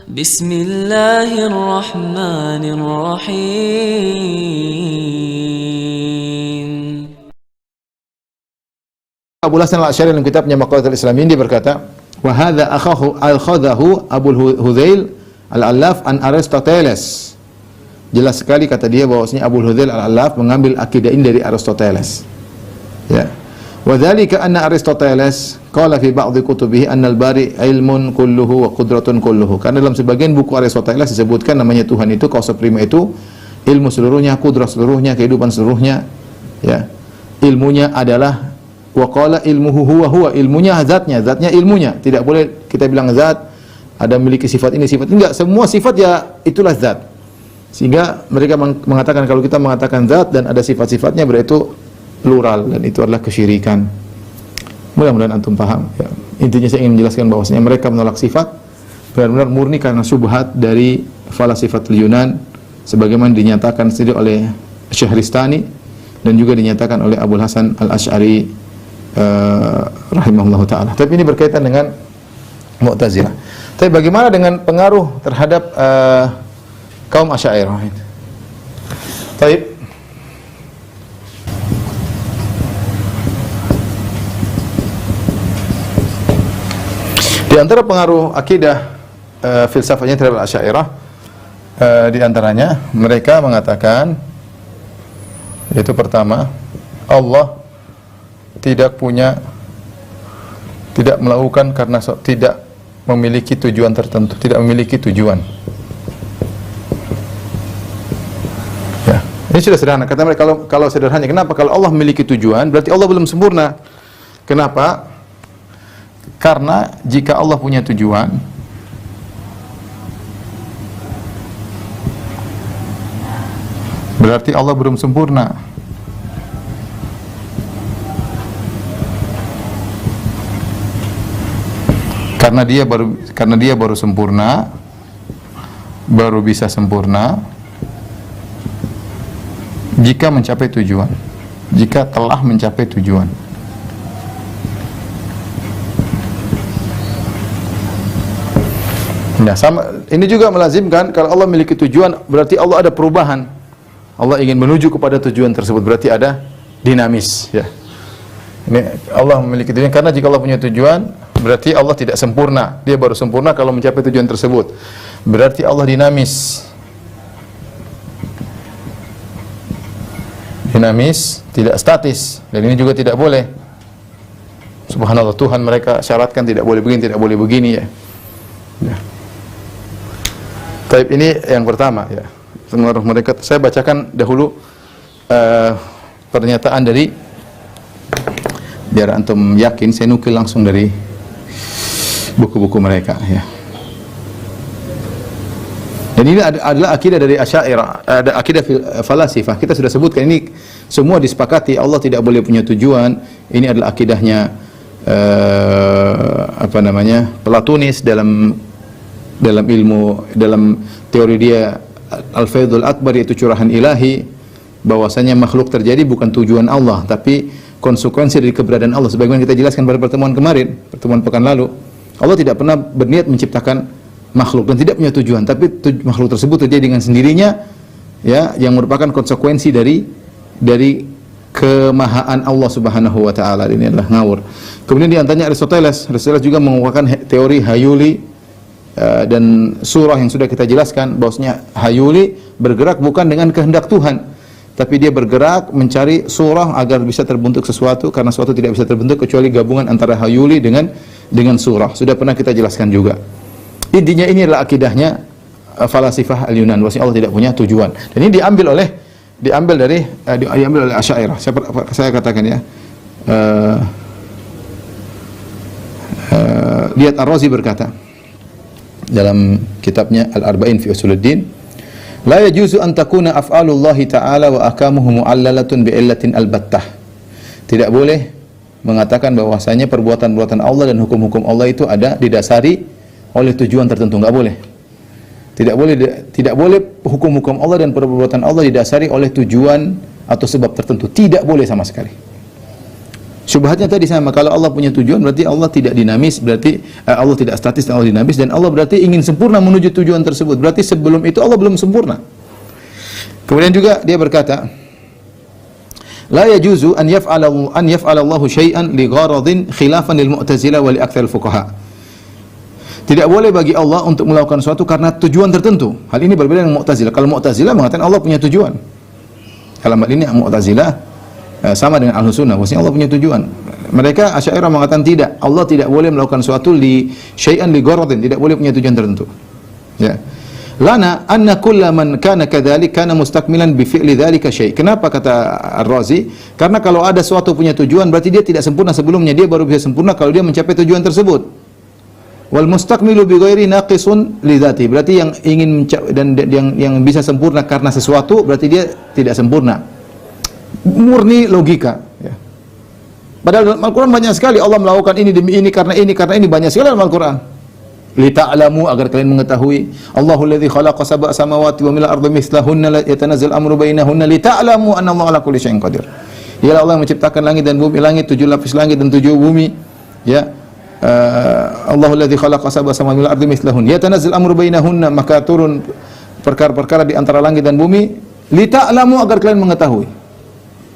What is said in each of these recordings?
Bismillahirrahmanirrahim. Abu Hasan al-Asy'ari dalam kitabnya Maqalatul Islamin dia berkata, wa hadza akhadahu Abu Hudzail al-Allaf an Aristoteles. Jelas sekali kata dia bahwasanya Abu Hudzail al-Allaf mengambil akidah ini dari Aristoteles. Ya. Wa dzalika anna Aristoteles qala fi ba'dhi kutubihi anna al-bari ilmun kulluhu wa qudratun kulluhu. Karena dalam sebagian buku Aristoteles disebutkan namanya Tuhan itu causa prima itu ilmu seluruhnya, kudrat seluruhnya, kehidupan seluruhnya. Ya. Ilmunya adalah wa qala ilmuhu huwa ilmunya zatnya ilmunya. Tidak boleh kita bilang zat ada memiliki sifat ini sifat ini, enggak, semua sifat ya itulah zat. Sehingga mereka mengatakan kalau kita mengatakan zat dan ada sifat-sifatnya berarti itu plural dan itu adalah kesyirikan. Mudah-mudahan antum paham ya. Intinya saya ingin menjelaskan bahwasanya mereka menolak sifat benar-benar murni karena syubhat dari falasifatul Yunan sebagaimana dinyatakan sendiri oleh Syahristani dan juga dinyatakan oleh Abu Hasan al-Asy'ari rahimahullahu ta'ala. Tapi ini berkaitan dengan Mu'tazilah. Tapi bagaimana dengan pengaruh terhadap kaum Asy'ariyah? Baik. Di antara pengaruh akidah filsafatnya terhadap Asy'ariyah, di antaranya mereka mengatakan yaitu pertama, Allah tidak melakukan karena tidak memiliki tujuan tertentu, tidak memiliki tujuan. Ya, ini sudah sederhana. Kata mereka kalau sederhananya, kenapa? Kalau Allah memiliki tujuan, berarti Allah belum sempurna. Kenapa? Karena jika Allah punya tujuan, berarti Allah belum sempurna. Karena dia baru sempurna, baru bisa sempurna jika mencapai tujuan, jika telah mencapai tujuan. Nah, sama ini juga melazimkan kalau Allah memiliki tujuan berarti Allah ada perubahan. Allah ingin menuju kepada tujuan tersebut berarti ada dinamis ya. Ini Allah memiliki tujuan karena jika Allah punya tujuan berarti Allah tidak sempurna. Dia baru sempurna kalau mencapai tujuan tersebut. Berarti Allah dinamis. Dinamis, tidak statis. Dan ini juga tidak boleh. Subhanallah, Tuhan mereka syaratkan tidak boleh begini, tidak boleh begini ya. Ya. Tapi ini yang pertama ya. Pengaruh mereka. Saya bacakan dahulu pernyataan dari biar antum yakin, saya nukil langsung dari buku-buku mereka ya. Dan ini adalah akidah dari Asy'ariyah, ada akidah falasifah. Kita sudah sebutkan ini semua disepakati Allah tidak boleh punya tujuan. Ini adalah akidahnya Platonis dalam ilmu, dalam teori dia Al-Faidul Akbar, yaitu curahan ilahi, bahwasanya makhluk terjadi bukan tujuan Allah tapi konsekuensi dari keberadaan Allah. Sebagaimana kita jelaskan pada pertemuan pekan lalu, Allah tidak pernah berniat menciptakan makhluk dan tidak punya tujuan, tapi makhluk tersebut terjadi dengan sendirinya ya, yang merupakan konsekuensi dari kemahaan Allah Subhanahu wa taala. Ini adalah ngawur. Kemudian di antaranya Aristoteles juga menguatkan teori hayuli dan surah yang sudah kita jelaskan bahwasanya hayuli bergerak bukan dengan kehendak Tuhan, tapi dia bergerak mencari surah agar bisa terbentuk sesuatu, karena sesuatu tidak bisa terbentuk kecuali gabungan antara hayuli dengan surah. Sudah pernah kita jelaskan juga. Intinya ini adalah akidahnya falasifah al-Yunan, bahwasanya Allah tidak punya tujuan. Dan ini diambil oleh Asy'ariyah. Saya katakan ya. Lihat Ar-Razi berkata dalam kitabnya Al-Arba'in fi Usuluddin, la yajuzu an takuna af'alullahi ta'ala wa ahkamuhu mu'allalatun bi'illatin al-battah. Tidak boleh mengatakan bahwasanya perbuatan-perbuatan Allah dan hukum-hukum Allah itu ada didasari oleh tujuan tertentu. Enggak boleh. Tidak boleh hukum-hukum Allah dan perbuatan Allah didasari oleh tujuan atau sebab tertentu. Tidak boleh sama sekali. Syubhatnya tadi sama, kalau Allah punya tujuan berarti Allah tidak dinamis, berarti Allah tidak statis dan Allah dinamis, dan Allah berarti ingin sempurna menuju tujuan tersebut. Berarti sebelum itu Allah belum sempurna. Kemudian juga dia berkata, la yajuzu an yaf'ala Allahu syai'an li gharadin khilafan lil Mu'tazilah wa li aktsaril fuqaha. Tidak boleh bagi Allah untuk melakukan sesuatu karena tujuan tertentu. Hal ini berbeda dengan Mu'tazilah. Kalau Mu'tazilah mengatakan Allah punya tujuan. Dalam hal ini Mu'tazilah sama dengan Ahlus Sunnah, maksudnya Allah punya tujuan. Mereka Asy'ariyah mengatakan tidak, Allah tidak boleh melakukan sesuatu li syai'an li gharadin, tidak boleh punya tujuan tertentu. Ya. Lana anna kulla man kana kadzalik kana mustakmilan bi fi'li dzalika syai'. Kenapa kata Ar-Razi? Karena kalau ada sesuatu punya tujuan berarti dia tidak sempurna sebelumnya, dia baru bisa sempurna kalau dia mencapai tujuan tersebut. Wal mustakmilu bi ghairi naqisun li dzati. Berarti yang ingin dan yang bisa sempurna karena sesuatu berarti dia tidak sempurna. Murni logika, ya. Padahal dalam Al-Quran banyak sekali Allah melakukan ini demi ini karena ini banyak sekali dalam Al-Quran. Li ta'lamu, agar kalian mengetahui. Allahul ladzi khalaqa sab'a samawati wa mil ardi mithlahunna yatanazzal amru bainahunna li ta'lamu anna Allah ala kulli syai'in qadir. Ialah Allah yang menciptakan langit dan bumi, langit 7 lapis langit dan 7 bumi, ya. Allahul ladzi khalaqa sab'a samawati wa mil ardi mithlahunna yatanazzal amru bainahunna, maka turun perkara-perkara di antara langit dan bumi li ta'lamu, agar kalian mengetahui.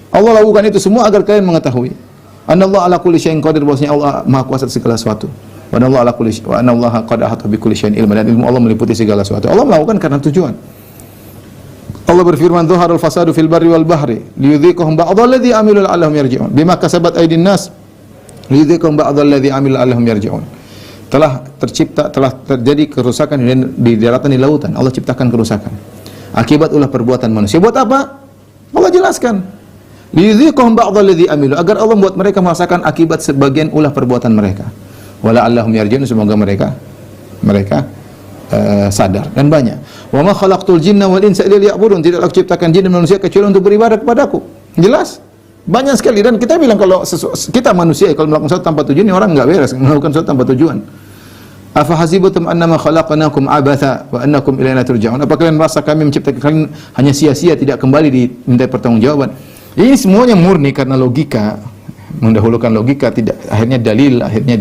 Allah lakukan itu semua agar kalian mengetahui. Anallahu ala kulli syai'in qadir, bahwasanya Allah Maha kuasa atas segala sesuatu. Wa anallahu ala kulli syai'in, wa anallahu qad ahata bi kulli syai'in ilman, dan ilmu Allah meliputi segala sesuatu. Allah melakukan karena tujuan. Allah berfirman, "Dhaharul fasadu fil barri wal bahri liyudhiqahum ba'dalladzi amilu la'allahum yarji'un. Bima kasabat aydin nas liyudhiqahum ba'dalladzi amilu la'allahum yarji'un." Telah terjadi kerusakan di daratan, di lautan. Allah ciptakan kerusakan akibat ulah perbuatan manusia. Buat apa? Allah jelaskan. Liyudhiqahum ba'dalladzi amilu, agar Allah membuat mereka merasakan akibat sebagian ulah perbuatan mereka. Wala allahum yarji'un, semoga mereka sadar. Dan banyak. Wa ma khalaqtul jinna wal insa illa liya'budun, tidaklah aku ciptakan jin dan manusia kecuali untuk beribadah kepadaku. Jelas? Banyak sekali, dan kita bilang kalau kita manusia kalau melakukan sesuatu tanpa tujuan, ini orang enggak beres melakukan sesuatu tanpa tujuan. Afa hasibatum annama khalaqnakum abatha wa annakum ilaina turja'un. Apa kalian merasa kami menciptakan kalian hanya sia-sia, tidak kembali diminta pertanggungjawaban? Ini semuanya murni karena logika, mendahulukan logika, tidak akhirnya dalil akhirnya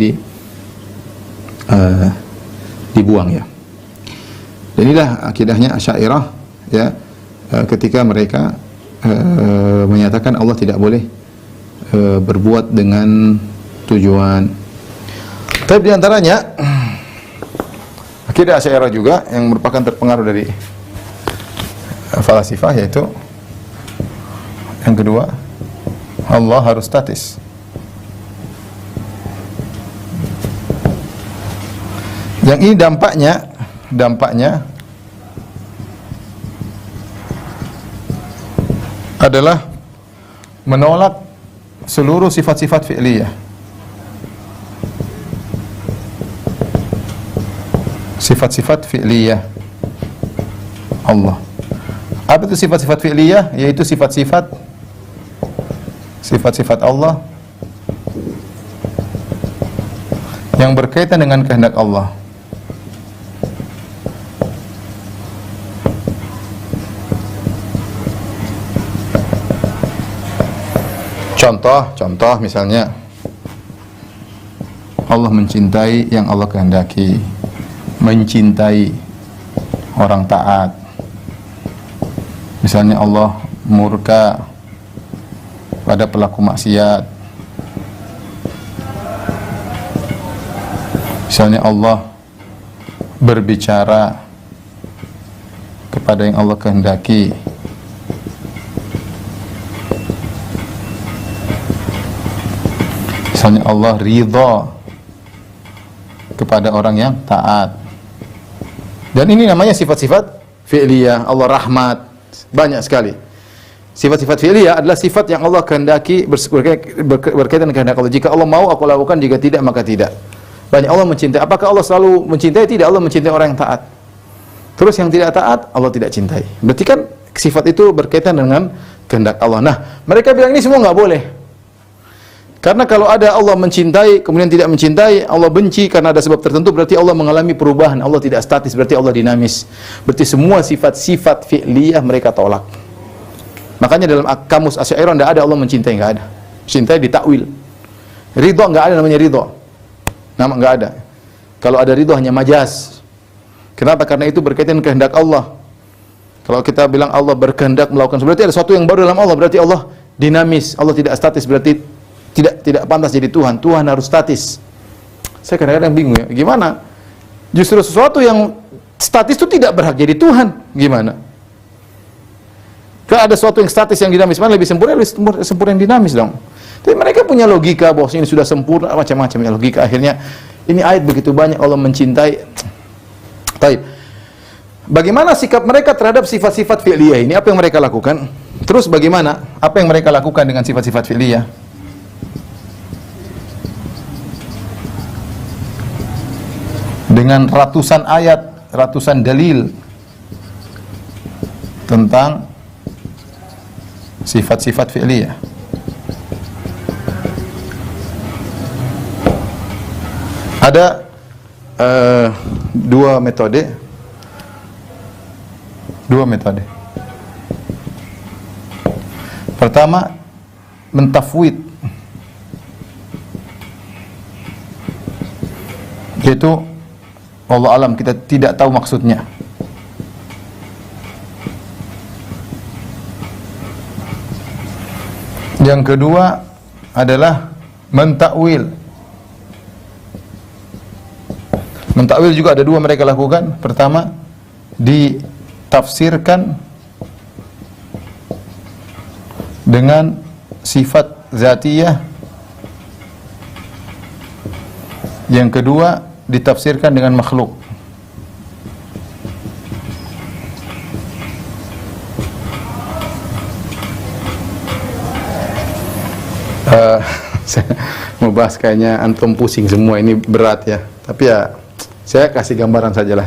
dibuang, ya. Dan inilah akidahnya Asy'ariyah, ya, ketika mereka menyatakan Allah tidak boleh berbuat dengan tujuan. Tapi di antaranya akidah Asy'ariyah juga yang merupakan terpengaruh dari falasifah, yaitu yang kedua, Allah harus statis. Yang ini dampaknya adalah menolak seluruh sifat-sifat fi'liyah. Sifat-sifat fi'liyah Allah. Apa itu sifat-sifat fi'liyah? Yaitu sifat-sifat Allah yang berkaitan dengan kehendak Allah. Contoh misalnya Allah mencintai yang Allah kehendaki, mencintai orang taat. Misalnya Allah murka pada pelaku maksiat. Misalnya Allah berbicara kepada yang Allah kehendaki. Misalnya Allah ridha kepada orang yang taat. Dan ini namanya sifat-sifat fi'liyah. Allah rahmat, banyak sekali. Sifat-sifat fi'liyah adalah sifat yang Allah kehendaki berkaitan dengan kehendak Allah. Jika Allah mau aku lakukan, jika tidak maka tidak. Banyak. Allah mencintai. Apakah Allah selalu mencintai? Tidak. Allah mencintai orang yang taat. Terus yang tidak taat Allah tidak cintai. Berarti kan sifat itu berkaitan dengan kehendak Allah. Nah, mereka bilang ini semua nggak boleh. Karena kalau ada Allah mencintai kemudian tidak mencintai, Allah benci karena ada sebab tertentu, berarti Allah mengalami perubahan. Allah tidak statis, berarti Allah dinamis. Berarti semua sifat-sifat fi'liyah mereka tolak. Makanya dalam kamus Asy'ariyah tidak ada Allah mencintai, enggak ada. Cintai ditakwil. Ridho nggak ada namanya ridho. Nama nggak ada. Kalau ada ridho hanya majaz. Kenapa? Karena itu berkaitan kehendak Allah. Kalau kita bilang Allah berkehendak melakukan, berarti ada sesuatu yang baru dalam Allah. Berarti Allah dinamis. Allah tidak statis. Berarti tidak pantas jadi Tuhan. Tuhan harus statis. Saya kadang-kadang bingung ya. Gimana? Justru sesuatu yang statis itu tidak berhak jadi Tuhan. Gimana? Kalau ada sesuatu yang statis yang dinamis, mana lebih sempurna yang dinamis dong. Tapi mereka punya logika bahwa ini sudah sempurna, macam-macam ya logika. Akhirnya ini ayat begitu banyak Allah mencintai. Baik. Bagaimana sikap mereka terhadap sifat-sifat fi'liyah ini? Apa yang mereka lakukan? Terus bagaimana? Apa yang mereka lakukan dengan sifat-sifat fi'liyah? Dengan ratusan ayat, ratusan dalil tentang sifat-sifat fi'liyah. Ada dua metode. Pertama, mentafwid, yaitu Allah alam, kita tidak tahu maksudnya. Yang kedua adalah mentakwil. Mentakwil juga ada dua mereka lakukan. Pertama, ditafsirkan dengan sifat zatiyah. Yang kedua, ditafsirkan dengan makhluk. Saya mau bahas kayaknya antum pusing semua, ini berat ya. Tapi ya saya kasih gambaran sajalah.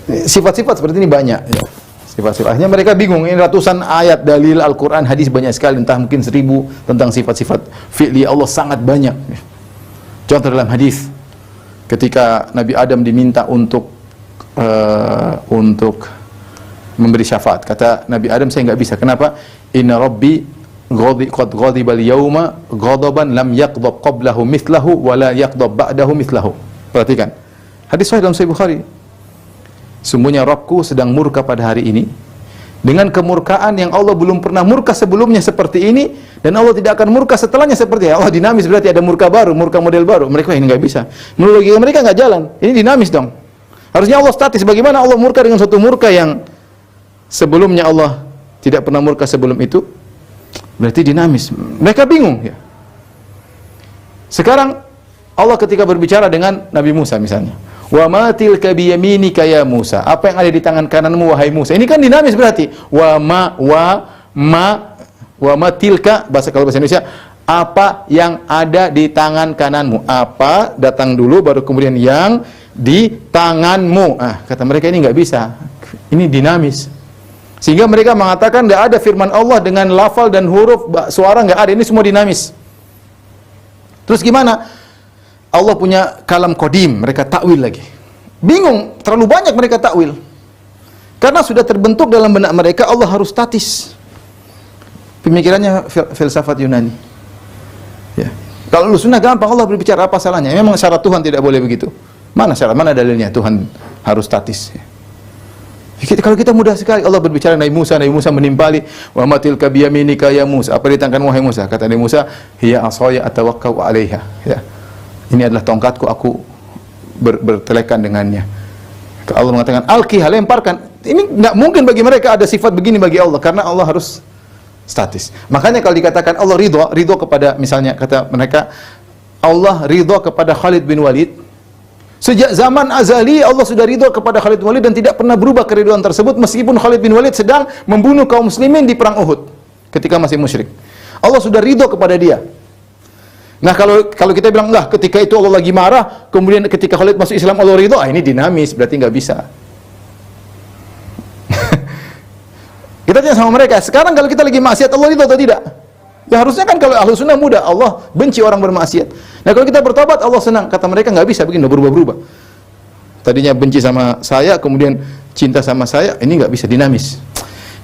Sifat-sifat seperti ini banyak ya. Sifat-sifatnya mereka bingung. Ini ratusan ayat dalil Al-Quran, hadis banyak sekali, entah mungkin 1000 tentang sifat-sifat fi'li Allah, sangat banyak. Contoh dalam hadis, ketika Nabi Adam diminta untuk memberi syafaat, kata Nabi Adam, saya nggak bisa. Kenapa? Inna Rabbi qad ghadibal yawma ghadaban lam yaghdab qablahu mithlahu wa la yaghdab ba'dahu mithlahu. Perhatikan. Hadis sahih dalam Sahih Bukhari. Sungguhnya Rabbku sedang murka pada hari ini dengan kemurkaan yang Allah belum pernah murka sebelumnya seperti ini, dan Allah tidak akan murka setelahnya seperti ini. Allah dinamis, berarti ada murka baru, murka model baru. Mereka ini nggak bisa. Menurut logika mereka nggak jalan. Ini dinamis dong. Harusnya Allah statis. Bagaimana Allah murka dengan suatu murka yang sebelumnya Allah tidak pernah murka sebelum itu? Berarti dinamis. Mereka bingung ya. Sekarang Allah ketika berbicara dengan Nabi Musa misalnya, wa ma tilka biyaminika ya Musa, apa yang ada di tangan kananmu wahai Musa. Ini kan dinamis berarti. Wa ma tilka, kalau bahasa Indonesia, apa yang ada di tangan kananmu. Apa datang dulu baru kemudian yang di tanganmu. Kata mereka ini nggak bisa. Ini dinamis. Sehingga mereka mengatakan tidak ada firman Allah dengan lafal dan huruf suara, nggak ada. Ini semua dinamis. Terus gimana? Allah punya kalam qadim, mereka takwil lagi. Bingung, terlalu banyak mereka takwil. Karena sudah terbentuk dalam benak mereka Allah harus statis. Pemikirannya filsafat Yunani. Ya. Kalau Sunnah gampang, Allah berbicara, apa salahnya? Memang syarat Tuhan tidak boleh begitu. Mana syarat? Mana dalilnya Tuhan harus statis? Ya. Kalau kita mudah sekali, Allah berbicara Nabi Musa menimpali, wa matil kabiyaminika ya Musa. Apa di tanganmu wahai Musa? Kata Nabi Musa, hiya asaya atawakkau 'alaiha. Ya. Ini adalah tongkatku, aku bertelekan dengannya. Allah mengatakan, alqiha, lemparkan. Ini nggak mungkin bagi mereka ada sifat begini bagi Allah, karena Allah harus statis. Makanya kalau dikatakan Allah ridho kepada, misalnya kata mereka, Allah ridho kepada Khalid bin Walid. Sejak zaman azali Allah sudah ridho kepada Khalid bin Walid dan tidak pernah berubah keridhaan tersebut, meskipun Khalid bin Walid sedang membunuh kaum muslimin di perang Uhud ketika masih musyrik. Allah sudah ridho kepada dia. Nah kalau kita bilang enggak, ketika itu Allah lagi marah, kemudian ketika Khalid masuk Islam Allah ridho, ini dinamis, berarti nggak bisa. Kita tanya sama mereka, sekarang kalau kita lagi maksiat Allah ridho atau tidak? Ya harusnya kan kalau ahlu sunnah mudah, Allah benci orang bermaksiat. Nah kalau kita bertobat Allah senang. Kata mereka nggak bisa begini, berubah-berubah. Tadinya benci sama saya, kemudian cinta sama saya, ini nggak bisa, dinamis.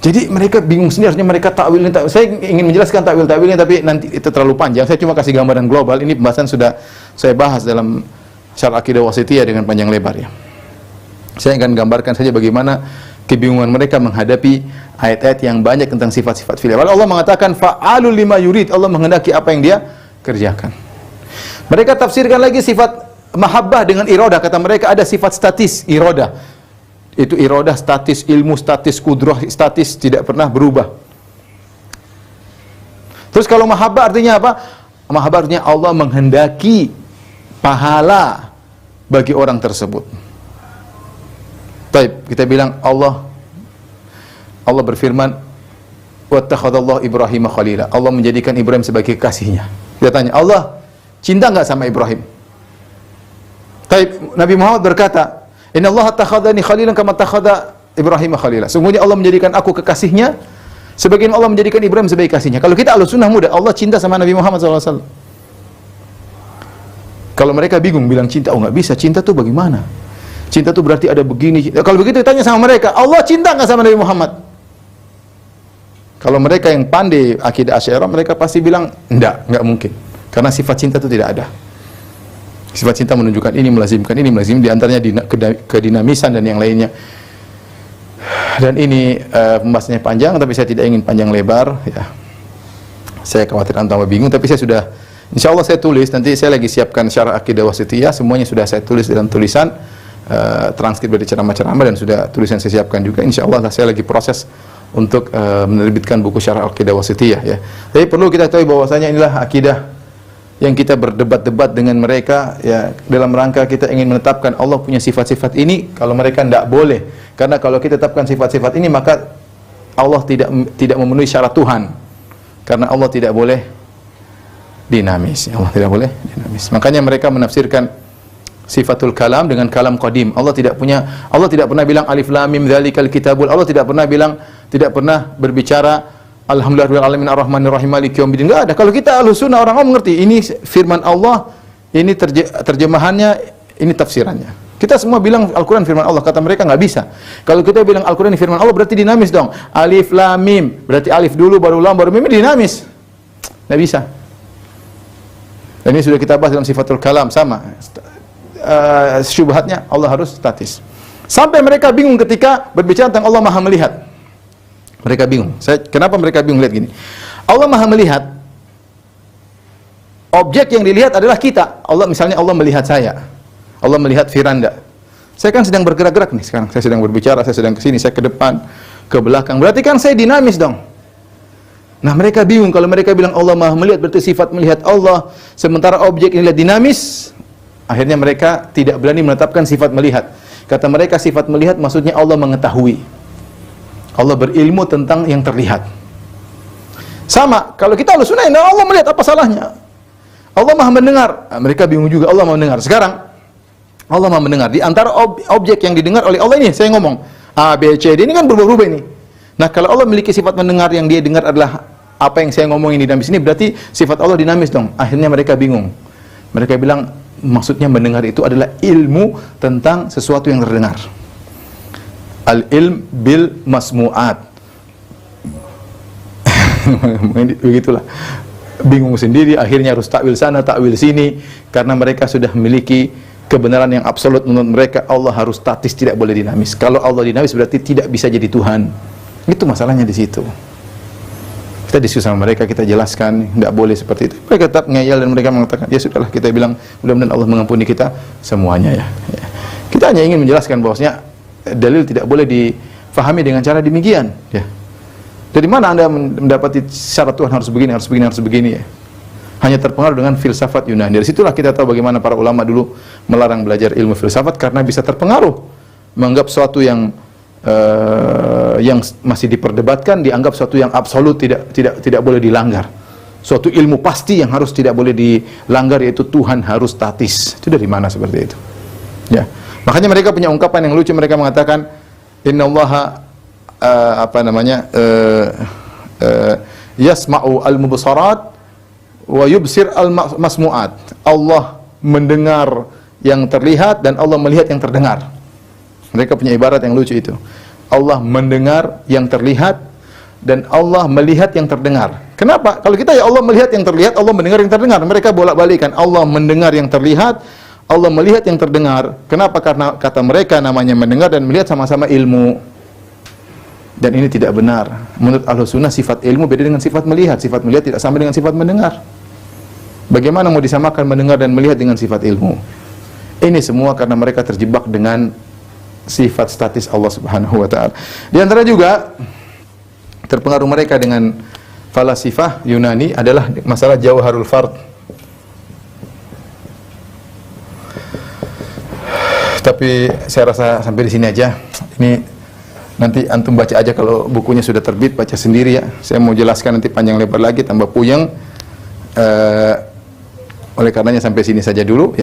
Jadi mereka bingung sendiri, harusnya mereka takwilin. Saya ingin menjelaskan takwilnya, tapi nanti itu terlalu panjang. Saya cuma kasih gambaran global. Ini pembahasan sudah saya bahas dalam Syarh Aqidah Wasithiyah dengan panjang lebar ya. Saya akan gambarkan saja bagaimana kebingungan mereka menghadapi ayat-ayat yang banyak tentang sifat-sifat fi'il. Allah mengatakan fa'alul lima yurid, Allah menghendaki apa yang dia kerjakan. Mereka tafsirkan lagi sifat mahabbah dengan iradah. Kata mereka ada sifat statis, iradah. Itu iradah statis, ilmu statis, kudrah statis, tidak pernah berubah. Terus kalau mahabbah artinya apa? Mahabbah artinya Allah menghendaki pahala bagi orang tersebut. Baik, kita bilang Allah berfirman, wattakhadallahu Ibrahim khalila. Allah menjadikan Ibrahim sebagai kekasihnya. Kita tanya, Allah cinta enggak sama Ibrahim? Baik, Nabi Muhammad berkata, Inna Allah takhadani khalilan kama takhada Ibrahim khalila. Sungguhnya Allah menjadikan aku kekasihnya sebagaimana Allah menjadikan Ibrahim sebagai kasihnya. Kalau kita Ahlussunnah muda, Allah cinta sama Nabi Muhammad SAW. Kalau mereka bingung bilang cinta, oh nggak bisa, cinta tuh bagaimana? Cinta tuh berarti ada begini. Kalau begitu tanya sama mereka, Allah cinta nggak sama Nabi Muhammad? Kalau mereka yang pandai akidah Asy'ariyah, mereka pasti bilang nggak mungkin. Karena sifat cinta itu tidak ada. Sifat cinta menunjukkan ini melazimkan di antaranya kedinamisan dan yang lainnya. Dan ini pembahasannya panjang, tapi saya tidak ingin panjang lebar ya. Saya khawatir antum bingung, tapi saya sudah, insya Allah saya tulis, nanti saya lagi siapkan Syarah Aqidah Wasithiyah, semuanya sudah saya tulis dalam tulisan, transkrip dari ceramah-ceramah, dan sudah tulisan saya siapkan juga. Insya Allah saya lagi proses untuk menerbitkan buku Syarah Aqidah Wasithiyah ya. Tapi perlu kita tahu bahwasanya inilah akidah yang kita berdebat-debat dengan mereka ya, dalam rangka kita ingin menetapkan Allah punya sifat-sifat ini. Kalau mereka tidak boleh, karena kalau kita tetapkan sifat-sifat ini maka Allah tidak memenuhi syarat Tuhan, karena Allah tidak boleh dinamis. Allah tidak boleh dinamis. Makanya mereka menafsirkan sifatul kalam dengan kalam qadim. Allah tidak pernah bilang alif lam mim dzalikal kitabul. Allah tidak pernah berbicara Alhamdulillahirabbil alamin arrahmanir rahim maliki yaumiddin. Enggak ada. Kalau kita Ahlussunnah, orang mengerti ini firman Allah, ini terjemahannya, ini tafsirannya. Kita semua bilang Al-Qur'an firman Allah, kata mereka nggak bisa. Kalau kita bilang Al-Qur'an ini firman Allah berarti dinamis dong. Alif lam mim, berarti alif dulu baru lam baru mim, dinamis. Nggak bisa. Dan ini sudah kita bahas dalam sifatul kalam, sama. Syubhatnya Allah harus statis. Sampai mereka bingung ketika berbicara tentang Allah Maha melihat. Mereka bingung. Kenapa mereka bingung? Lihat gini. Allah Maha melihat. Objek yang dilihat adalah kita. Misalnya Allah melihat saya. Allah melihat Firanda. Saya kan sedang bergerak-gerak nih sekarang. Saya sedang berbicara, saya sedang ke sini, saya ke depan, ke belakang. Berarti kan saya dinamis dong. Nah, mereka bingung kalau mereka bilang Allah Maha melihat, berarti sifat melihat Allah, sementara objek ini dinamis. Akhirnya mereka tidak berani menetapkan sifat melihat. Kata mereka sifat melihat maksudnya Allah mengetahui. Allah berilmu tentang yang terlihat. Sama, kalau kita Ahlussunnah, Allah melihat, apa salahnya? Allah Maha mendengar. Mereka bingung juga, Allah Maha mendengar. Sekarang Allah Maha mendengar. Di antara objek yang didengar oleh Allah ini, saya ngomong A, B, C, D, ini kan berubah-ubah ini. Nah, kalau Allah memiliki sifat mendengar, yang dia dengar adalah apa yang saya ngomong ini dinamis, ini berarti sifat Allah dinamis dong. Akhirnya mereka bingung. Mereka bilang maksudnya mendengar itu adalah ilmu tentang sesuatu yang terdengar. Al-ilm bil masmu'at. Begitulah. Bingung sendiri, akhirnya harus takwil sana, takwil sini, karena mereka sudah memiliki kebenaran yang absolut menurut mereka. Allah harus statis, tidak boleh dinamis. Kalau Allah dinamis berarti tidak bisa jadi Tuhan. Itu masalahnya di situ. Kita diskusi sama mereka, kita jelaskan, tidak boleh seperti itu. Mereka tetap ngeyel dan mereka mengatakan, ya sudahlah, kita bilang mudah-mudahan Allah mengampuni kita semuanya ya. Kita hanya ingin menjelaskan bahwasanya dalil tidak boleh difahami dengan cara demikian ya. Dari mana Anda mendapati syarat Tuhan harus begini ya? Hanya terpengaruh dengan filsafat Yunani. Dari situlah kita tahu bagaimana para ulama dulu melarang belajar ilmu filsafat, karena bisa terpengaruh menganggap suatu yang masih diperdebatkan dianggap suatu yang absolut, tidak boleh dilanggar. Suatu ilmu pasti yang harus tidak boleh dilanggar, yaitu Tuhan harus statis. Itu dari mana seperti itu? Ya. Makanya mereka punya ungkapan yang lucu, mereka mengatakan innallaha yasma'u al-mubsarat wa yubsir al-masmu'at. Allah mendengar yang terlihat dan Allah melihat yang terdengar. Mereka punya ibarat yang lucu itu. Allah mendengar yang terlihat dan Allah melihat yang terdengar. Kenapa? Kalau kita ya Allah melihat yang terlihat, Allah mendengar yang terdengar. Mereka bolak-balikan, Allah mendengar yang terlihat, Allah melihat yang terdengar. Kenapa? Karena kata mereka namanya mendengar dan melihat sama-sama ilmu. Dan ini tidak benar. Menurut Ahlus Sunnah sifat ilmu beda dengan sifat melihat. Sifat melihat tidak sama dengan sifat mendengar. Bagaimana mau disamakan mendengar dan melihat dengan sifat ilmu? Ini semua karena mereka terjebak dengan sifat statis Allah Subhanahu wa taala. Di antara juga terpengaruh mereka dengan falasifah Yunani adalah masalah Jauharul Fard. Tapi saya rasa sampai di sini aja. Ini nanti antum baca aja kalau bukunya sudah terbit, baca sendiri ya. Saya mau jelaskan nanti panjang lebar lagi, tambah puyeng. Oleh karenanya sampai sini saja dulu.